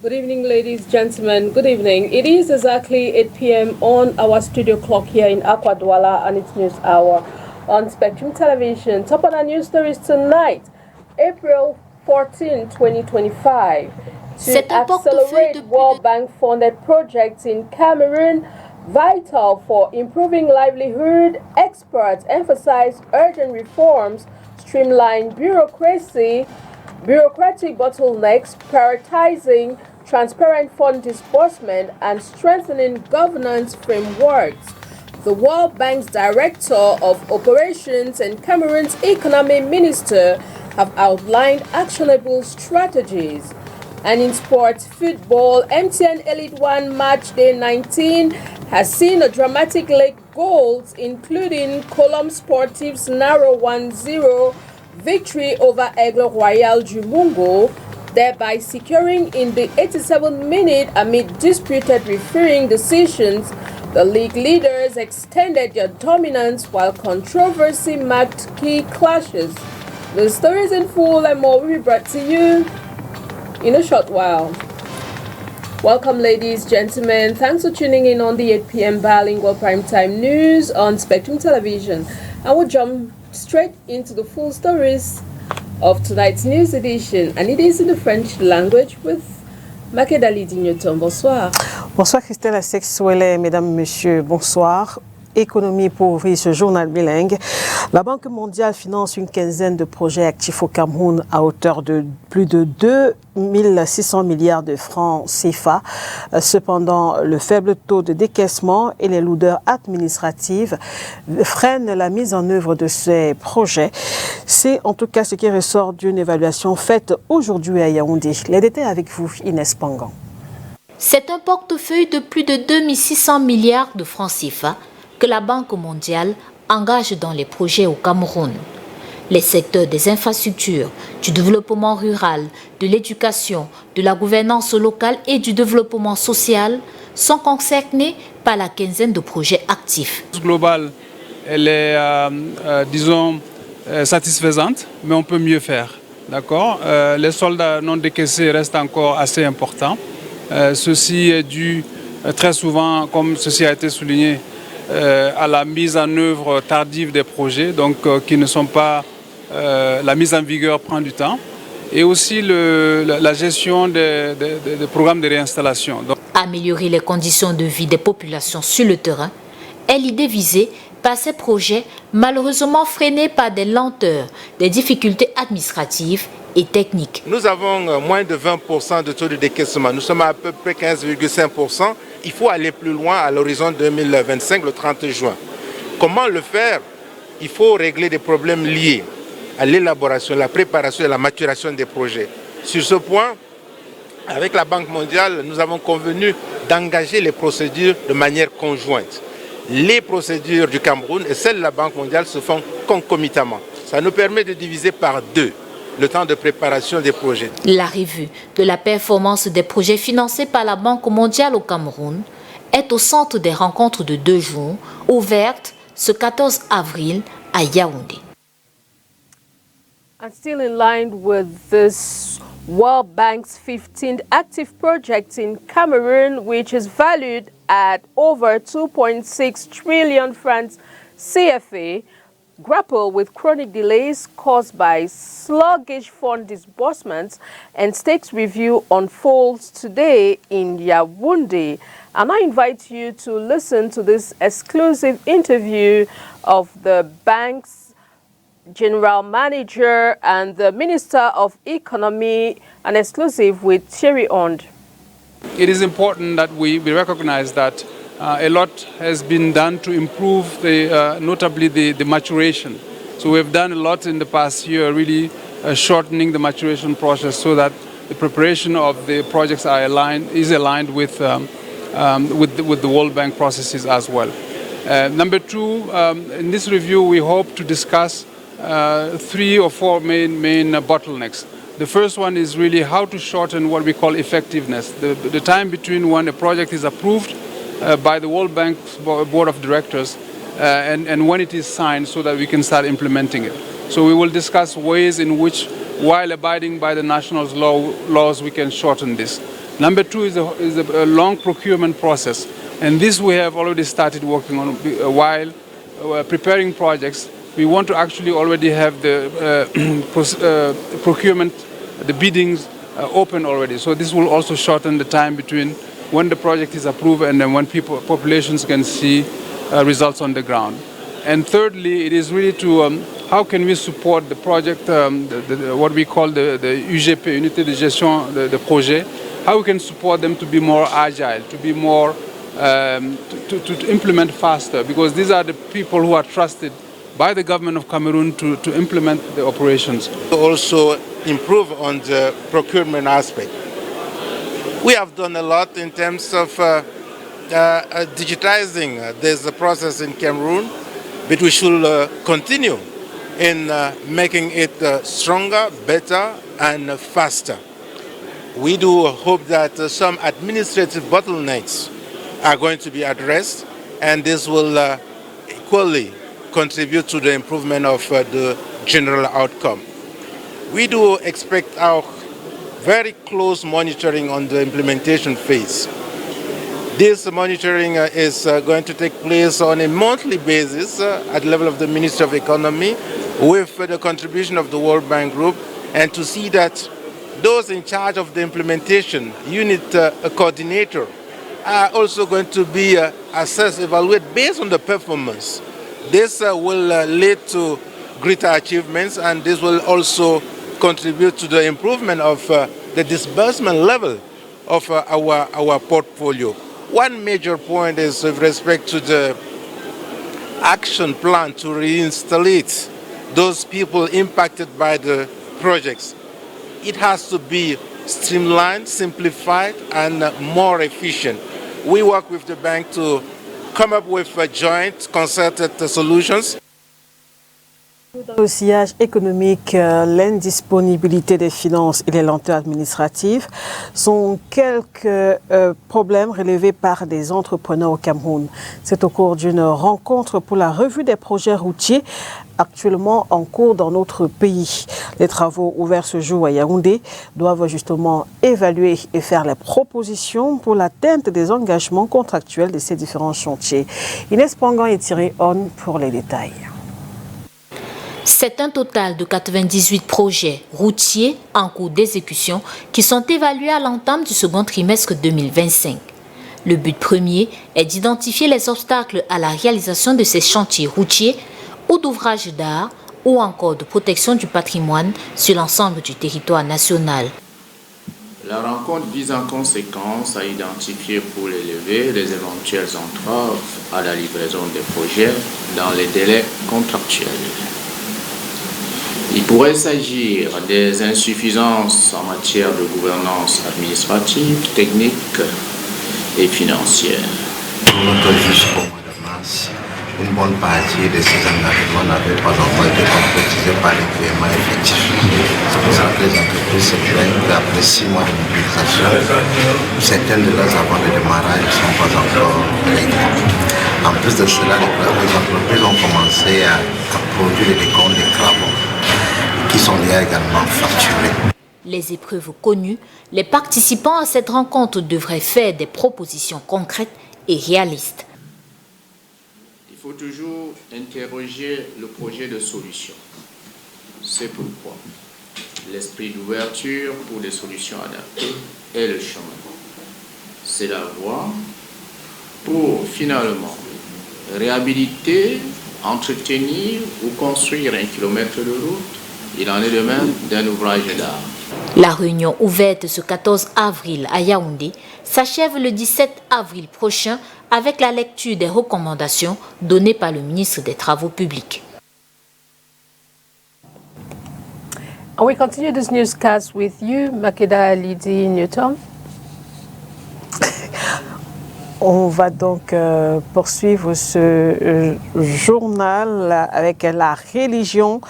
Good evening, ladies, gentlemen. Good evening. It is exactly 8 p.m. on our studio clock here in Aqua Douala, and it's News Hour on Spectrum Television. Top of the news stories tonight, April 14, 2025. To accelerate World Bank-funded projects in Cameroon, vital for improving livelihood, experts emphasize urgent reforms, streamline bureaucratic bottlenecks, prioritizing transparent fund disbursement, and strengthening governance frameworks. The World Bank's Director of Operations and Cameroon's Economy Minister have outlined actionable strategies. And in sports football, MTN Elite 1 Match Day 19 has seen a dramatic late goals, including Colombe Sportive's narrow 1-0 victory over Aigle Royal du Mungo, thereby securing in the 87th minute amid disputed refereeing decisions. The league leaders extended their dominance while controversy marked key clashes. The stories in full and more will be brought to you in a short while. Welcome, ladies, gentlemen. Thanks for tuning in on the 8 p.m. Bilingual Primetime News on Spectrum Television. I will jump straight into the full stories of tonight's news edition, and it is in the French language with Makedali Dignoton. Bonsoir. Bonsoir Christelle Assec-Souele, mesdames, messieurs, bonsoir. Économie pour ouvrir ce journal bilingue. La Banque mondiale finance une quinzaine de projets actifs au Cameroun à hauteur de plus de 2600 milliards de francs CFA. Cependant, le faible taux de décaissement et les lourdeurs administratives freinent la mise en œuvre de ces projets. C'est en tout cas ce qui ressort d'une évaluation faite aujourd'hui à Yaoundé. Les détails avec vous, Inès Pangan. C'est un portefeuille de plus de 2600 milliards de francs CFA que la Banque mondiale engage dans les projets au Cameroun. Les secteurs des infrastructures, du développement rural, de l'éducation, de la gouvernance locale et du développement social sont concernés par la quinzaine de projets actifs. Globale, elle est, disons, satisfaisante, mais on peut mieux faire. D'accord? Les soldes non décaissés restent encore assez importants. Ceci est dû très souvent, comme ceci a été souligné, à la mise en œuvre tardive des projets, donc qui ne sont pas... la mise en vigueur prend du temps, et aussi la gestion des programmes de réinstallation. Donc, améliorer les conditions de vie des populations sur le terrain est l'idée visée par ces projets, malheureusement freinés par des lenteurs, des difficultés administratives et techniques. Nous avons moins de 20% de taux de décaissement. Nous sommes à peu près 15,5%. Il faut aller plus loin à l'horizon 2025, le 30 juin. Comment le faire? Il faut régler des problèmes liés à l'élaboration, la préparation et la maturation des projets. Sur ce point, avec la Banque mondiale, nous avons convenu d'engager les procédures de manière conjointe. Les procédures du Cameroun et celles de la Banque mondiale se font concomitamment. Ça nous permet de diviser par deux le temps de préparation des projets. La revue de la performance des projets financés par la Banque mondiale au Cameroun est au centre des rencontres de 2 jours, ouvertes ce 14 avril à Yaoundé. And still in line with this, World Bank's 15th active project in Cameroon, which is valued at over 2.6 trillion francs CFA, grapple with chronic delays caused by sluggish fund disbursements, and stakes review unfolds today in Yaoundé. And I invite you to listen to this exclusive interview of the bank's General Manager and the Minister of Economy, an exclusive with Thierry Ond. it is important that we recognize that a lot has been done to improve notably the maturation. So we've done a lot in the past year, really shortening the maturation process so that the preparation of the projects is aligned with the World Bank processes as well. Number two, in this review, we hope to discuss 3 or 4 main bottlenecks. The first one is really how to shorten what we call effectiveness, the time between when a project is approved by the World Bank's Board of Directors and when it is signed, so that we can start implementing it. So we will discuss ways in which, while abiding by the national laws, we can shorten this. Number two is a long procurement process. And this we have already started working on while preparing projects. We want to actually already have the procurement, the biddings open already. So this will also shorten the time between when the project is approved and then when populations can see results on the ground. And thirdly, it is really to how can we support the project, what we call the UGP, Unité de Gestion de Projet, how we can support them to be more agile, to be more, to implement faster, because these are the people who are trusted by the government of Cameroon to implement the operations. Also improve on the procurement aspect. We have done a lot in terms of digitizing this process in Cameroon, but we should continue in making it stronger, better, and faster. We do hope that some administrative bottlenecks are going to be addressed, and this will equally contribute to the improvement of the general outcome. We do expect our very close monitoring on the implementation phase. This monitoring is going to take place on a monthly basis at the level of the Ministry of Economy with the contribution of the World Bank Group, and to see that those in charge of the implementation, unit coordinator, are also going to be assessed, evaluated based on the performance. This will lead to greater achievements, and this will also contribute to the improvement of the disbursement level of our portfolio. One major point is with respect to the action plan to reinstallate those people impacted by the projects. It has to be streamlined, simplified, and more efficient. We work with the bank to come up with joint concerted solutions. Dans le sillage économique, l'indisponibilité des finances et les lenteurs administratives sont quelques problèmes relevés par des entrepreneurs au Cameroun. C'est au cours d'une rencontre pour la revue des projets routiers actuellement en cours dans notre pays. Les travaux ouverts ce jour à Yaoundé doivent justement évaluer et faire les propositions pour l'atteinte des engagements contractuels de ces différents chantiers. Inès Pangan et Thierry On pour les détails. C'est un total de 98 projets routiers en cours d'exécution qui sont évalués à l'entame du second trimestre 2025. Le but premier est d'identifier les obstacles à la réalisation de ces chantiers routiers ou d'ouvrages d'art ou encore de protection du patrimoine sur l'ensemble du territoire national. La rencontre vise en conséquence à identifier pour l'élever les éventuelles entraves à la livraison des projets dans les délais contractuels. Il pourrait s'agir des insuffisances en matière de gouvernance administrative, technique et financière. Pour notre jusqu'au mois de mars, une bonne partie de ces engagements n'avaient pas encore été concrétisés par les paiements effectifs. C'est pour ça que les entreprises se plaignent qu'après 6 mois de mobilisation, certaines de leurs avant de démarrage ne sont pas encore réglées. En plus de cela, les entreprises ont commencé à produire des décomptes des travaux qui sont également facturés. Les épreuves connues, les participants à cette rencontre devraient faire des propositions concrètes et réalistes. Il faut toujours interroger le projet de solution. C'est pourquoi l'esprit d'ouverture pour des solutions adaptées est le chemin. C'est la voie pour finalement réhabiliter, entretenir ou construire un kilomètre de route. Il en est de même d'un ouvrage d'art. La réunion ouverte ce 14 avril à Yaoundé s'achève le 17 avril prochain avec la lecture des recommandations données par le ministre des Travaux publics. And we continue this newscast with you, Makeda Lidi Newton. On va donc poursuivre ce journal avec la religion.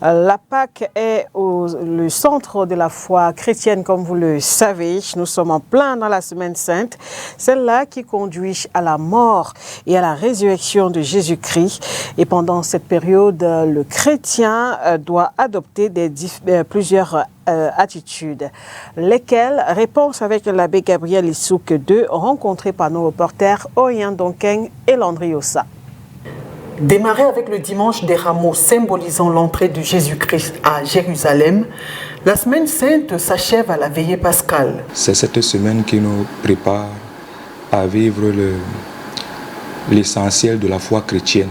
La Pâque est le centre de la foi chrétienne, comme vous le savez. Nous sommes en plein dans la Semaine Sainte, celle-là qui conduit à la mort et à la résurrection de Jésus-Christ. Et pendant cette période, le chrétien doit adopter plusieurs attitudes. Lesquelles? Réponse avec l'abbé Gabriel Issouk II, rencontré par nos reporters Orient Donkeng et Landry Ossa. Démarrer avec le dimanche des rameaux symbolisant l'entrée de Jésus-Christ à Jérusalem, la semaine sainte s'achève à la veillée pascale. C'est cette semaine qui nous prépare à vivre l'essentiel de la foi chrétienne,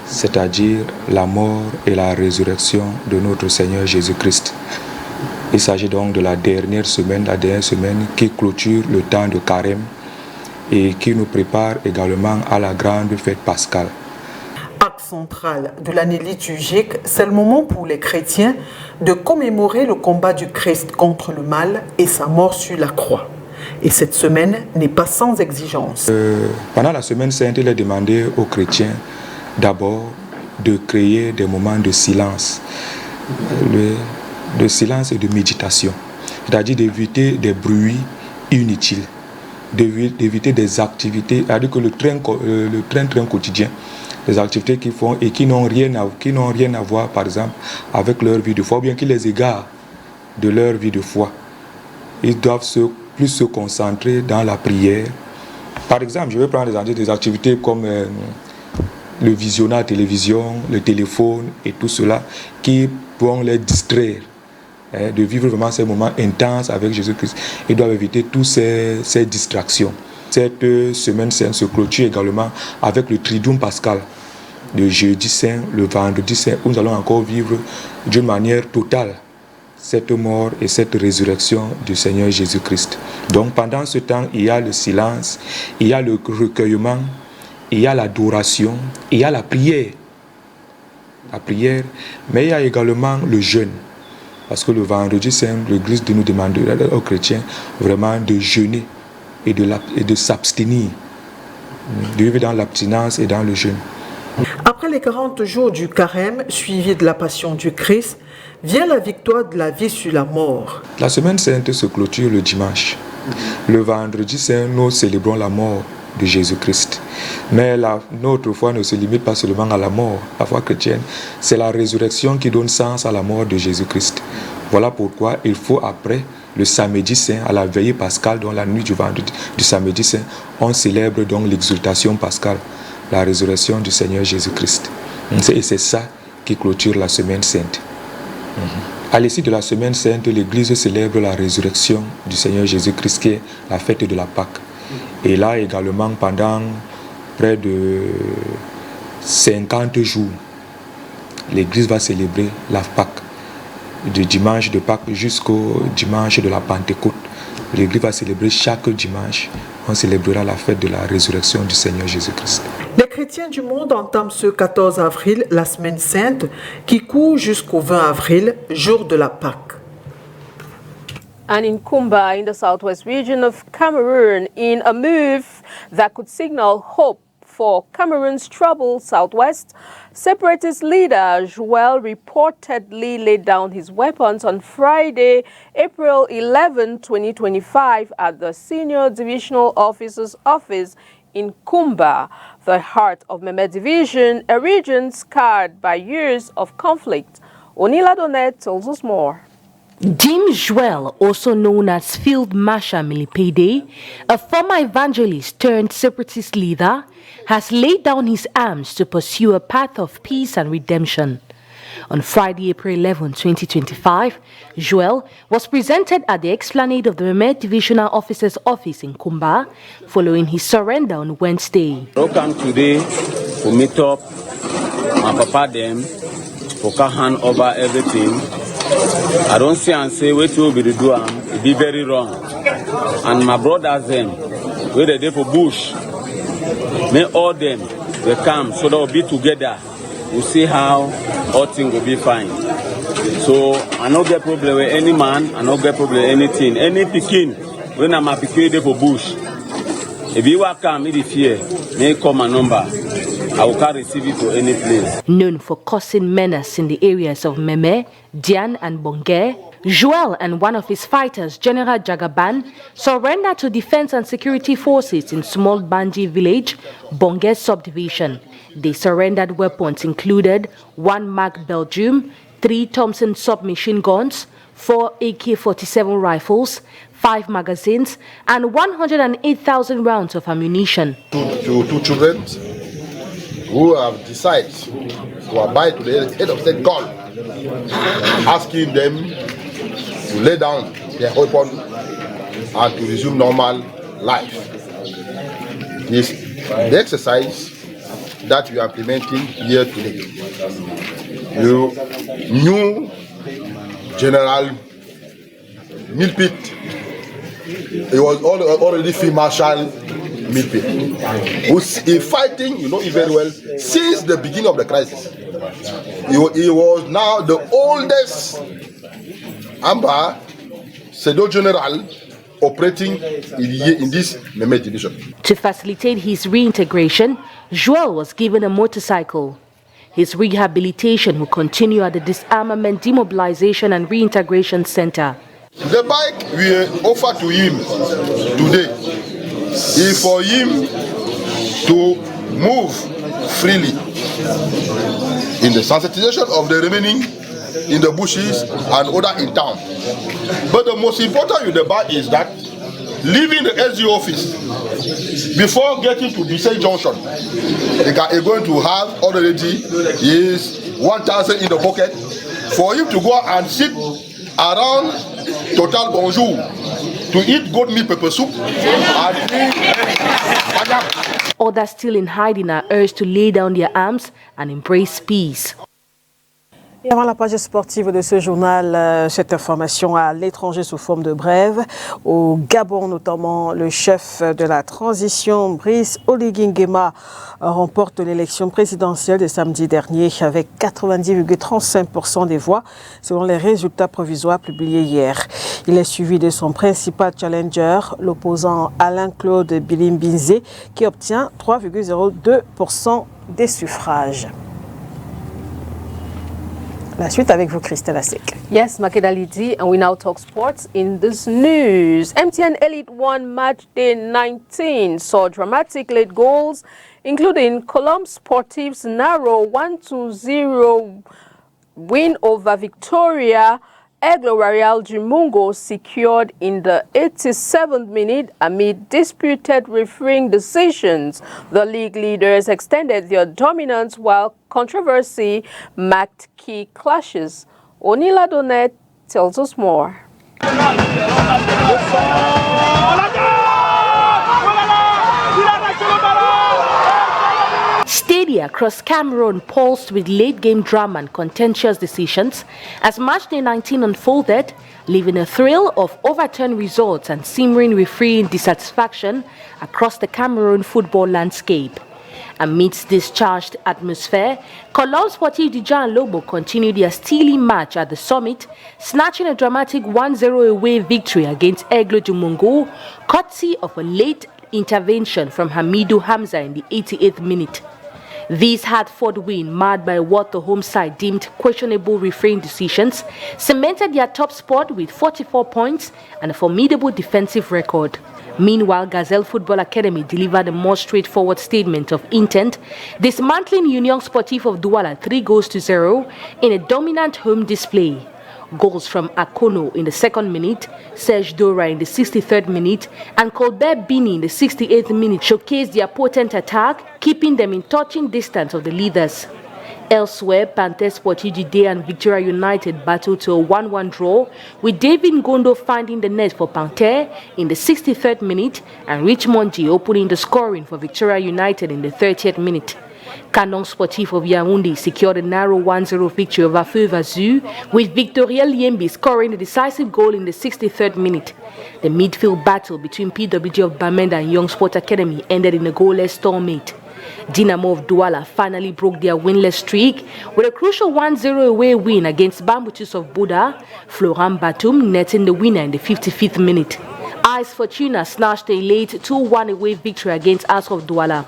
c'est-à-dire la mort et la résurrection de notre Seigneur Jésus-Christ. Il s'agit donc de la dernière semaine qui clôture le temps de carême et qui nous prépare également à la grande fête pascale. Acte central de l'année liturgique, c'est le moment pour les chrétiens de commémorer le combat du Christ contre le mal et sa mort sur la croix. Et cette semaine n'est pas sans exigence. Pendant la semaine sainte, il est demandé aux chrétiens d'abord de créer des moments de silence, de silence et de méditation, c'est-à-dire d'éviter des bruits inutiles, d'éviter des activités, c'est-à-dire que le train quotidien, des activités qu'ils font et qui n'ont rien à voir, par exemple, avec leur vie de foi, ou bien qui les égarent de leur vie de foi. Ils doivent plus se concentrer dans la prière. Par exemple, je vais prendre des activités comme le visionnage télévision, le téléphone et tout cela, qui vont les distraire, de vivre vraiment ces moments intenses avec Jésus-Christ. Ils doivent éviter toutes ces distractions. Cette semaine sainte se clôture également avec le Triduum pascal, le jeudi saint, le vendredi saint, où nous allons encore vivre d'une manière totale cette mort et cette résurrection du Seigneur Jésus-Christ. Donc pendant ce temps, il y a le silence, il y a le recueillement, il y a l'adoration, il y a la prière. La prière, mais il y a également le jeûne. Parce que le vendredi saint, l'Église nous demande aux chrétiens vraiment de jeûner et de s'abstenir, de vivre dans l'abstinence et dans le jeûne. Après les 40 jours du carême, suivi de la passion du Christ, vient la victoire de la vie sur la mort. La semaine sainte se clôture le dimanche. Le vendredi saint, nous célébrons la mort de Jésus-Christ. Mais notre foi ne se limite pas seulement à la mort. La foi chrétienne, c'est la résurrection qui donne sens à la mort de Jésus-Christ. Voilà pourquoi il faut après le samedi saint, à la veillée pascale, dans la nuit du vendredi, du samedi saint, on célèbre donc l'exaltation pascale, la résurrection du Seigneur Jésus-Christ. Et c'est ça qui clôture la semaine sainte. À l'issue de la semaine sainte, l'Église célèbre la résurrection du Seigneur Jésus-Christ, qui est la fête de la Pâque. Et là également, pendant près de 50 jours, l'Église va célébrer la Pâque. Du dimanche de Pâques jusqu'au dimanche de la Pentecôte. L'Église va célébrer chaque dimanche. On célébrera la fête de la résurrection du Seigneur Jésus-Christ. Les chrétiens du monde entament ce 14 avril la semaine sainte qui court jusqu'au 20 avril, jour de la Pâque. And in Kumba, in the southwest region of Cameroon, in a move that could signal hope for Cameroon's troubled southwest, separatist leader Joel reportedly laid down his weapons on Friday, April 11, 2025, at the Senior Divisional Officer's office in Kumba, the heart of Meme Division, a region scarred by years of conflict. Onila Donet tells us more. Jim Joel, also known as Field Marshal Milipede, a former evangelist turned separatist leader, has laid down his arms to pursue a path of peace and redemption. On Friday, April 11, 2025, Joel was presented at the explanade of the Meme Divisional Officer's office in Kumba, following his surrender on Wednesday. Welcome today to meet up my papa them, for hand over everything. I don't see and say what will be the do it be very wrong. And my brothers them, where they for bush, may all them they come so they'll be together. We'll see how all things will be fine. So I don't get problem with any man, I don't get problem with anything. Any picking, when I'm a picking they for bush. If you want come, me the fear, may come a number. I can't receive it to any place. Known for causing menace in the areas of Meme, Dian and Bongue, Joel and one of his fighters, General Jagaban, surrendered to Defense and Security Forces in Small Banji village, Bongue subdivision. They surrendered weapons included 1 Mag Belgium, 3 Thompson submachine guns, 4 AK-47 rifles, 5 magazines, and 108,000 rounds of ammunition. Two children who have decided to abide to the head of state gun, asking them to lay down their weapon and to resume normal life. This the exercise that we are implementing here today. You new General Milpit, he was already Field Marshal Milpit, who's fighting, you know very well, since the beginning of the crisis. He was now the oldest Amba Sedo General operating in this Meme division. To facilitate his reintegration, Joel was given a motorcycle. His rehabilitation will continue at the Disarmament, Demobilization and Reintegration Center. The bike we offer to him today is for him to move freely in the sensitization of the remaining in the bushes and other in town. But the most important with the bike is that leaving the SG office before getting to Bisay Junction, he's going to have already his 1,000 in the pocket for him to go and sit around Total Bonjour to eat goat meat pepper soup and Others still in hiding are urged to lay down their arms and embrace peace. Et avant la page sportive de ce journal, cette information à l'étranger sous forme de brève. Au Gabon notamment, le chef de la transition, Brice Oligui Nguema, remporte l'élection présidentielle de samedi dernier avec 90,35% des voix selon les résultats provisoires publiés hier. Il est suivi de son principal challenger, l'opposant Alain-Claude Bilimbinze, qui obtient 3,02% des suffrages. La suite avec vous, Christelle Asek. Yes, Makeda Lidi, and we now talk sports in this news. MTN Elite One Match Day 19 saw dramatic late goals, including Colombe Sportive's narrow 1-0 win over Victoria. Eglo Royal Jimungo secured in the 87th minute amid disputed refereeing decisions. The league leaders extended their dominance while controversy marked key clashes. Onila Donet tells us more. Stadia across Cameroon pulsed with late-game drama and contentious decisions as match day 19 unfolded, leaving a thrill of overturned results and simmering refereeing dissatisfaction across the Cameroon football landscape. Amidst this charged atmosphere, Colombe Sportive Dijan Lobo continued their steely march at the summit, snatching a dramatic 1-0 away victory against Eglo Jumungo, courtesy of a late intervention from Hamidou Hamza in the 88th minute. This hard-fought win, marred by what the home side deemed questionable refereeing decisions, cemented their top spot with 44 points and a formidable defensive record. Meanwhile, Gazelle Football Academy delivered a more straightforward statement of intent, dismantling Union Sportive of Douala 3-0 in a dominant home display. Goals from Akono in the 2nd minute, Serge Dora in the 63rd minute, and Colbert Bini in the 68th minute showcased their potent attack, keeping them in touching distance of the leaders. Elsewhere, Panther Sportive Day and Victoria United battled to a 1-1 draw, with David Ngondo finding the net for Panther in the 63rd minute and Richmond G opening the scoring for Victoria United in the 30th minute. Canon Sportif of Yaoundé secured a narrow 1-0 victory over Feu Vazu, with Victoria Liembi scoring the decisive goal in the 63rd minute. The midfield battle between PWG of Bamenda and Young Sport Academy ended in a goalless stalemate. Dynamo of Douala finally broke their winless streak with a crucial 1-0 away win against Bambutus of Buda, Florent Batum netting the winner in the 55th minute. AS Fortuna snatched a late 2-1 away victory against AS of Douala.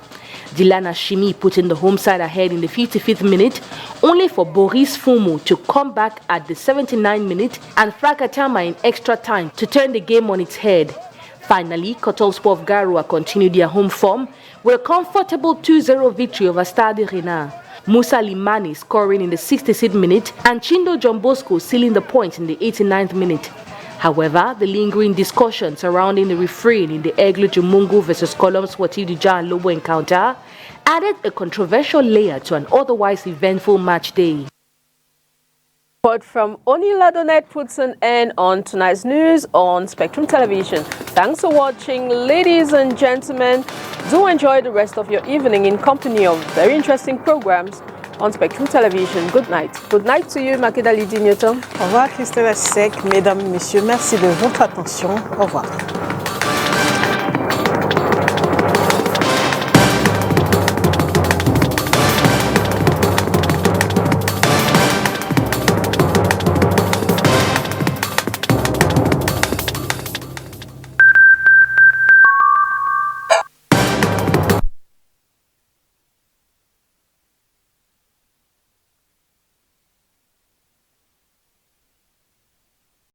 Dilana Shimi put in the home side ahead in the 55th minute, only for Boris Fumu to come back at the 79th minute and Frakatama in extra time to turn the game on its head. Finally, Kotolspor of Garoua continued their home form with a comfortable 2-0 victory over Stade Rennais. Musa Limani scoring in the 66th minute and Chindo John Bosco sealing the point in the 89th minute. However, the lingering discussion surrounding the refereeing in the Aigle Jumungu vs Column Swati Duja and Lobo encounter added a controversial layer to an otherwise eventful match day. Report from Oni Ladonet puts an end on tonight's news on Spectrum Television. Thanks for watching, ladies and gentlemen. Do enjoy the rest of your evening in company of very interesting programs on Spectrum Television. Good night. Good night to you, Makeda Lydie Newton. Au revoir, Christelle Sec. Mesdames, Messieurs, merci de votre attention. Au revoir.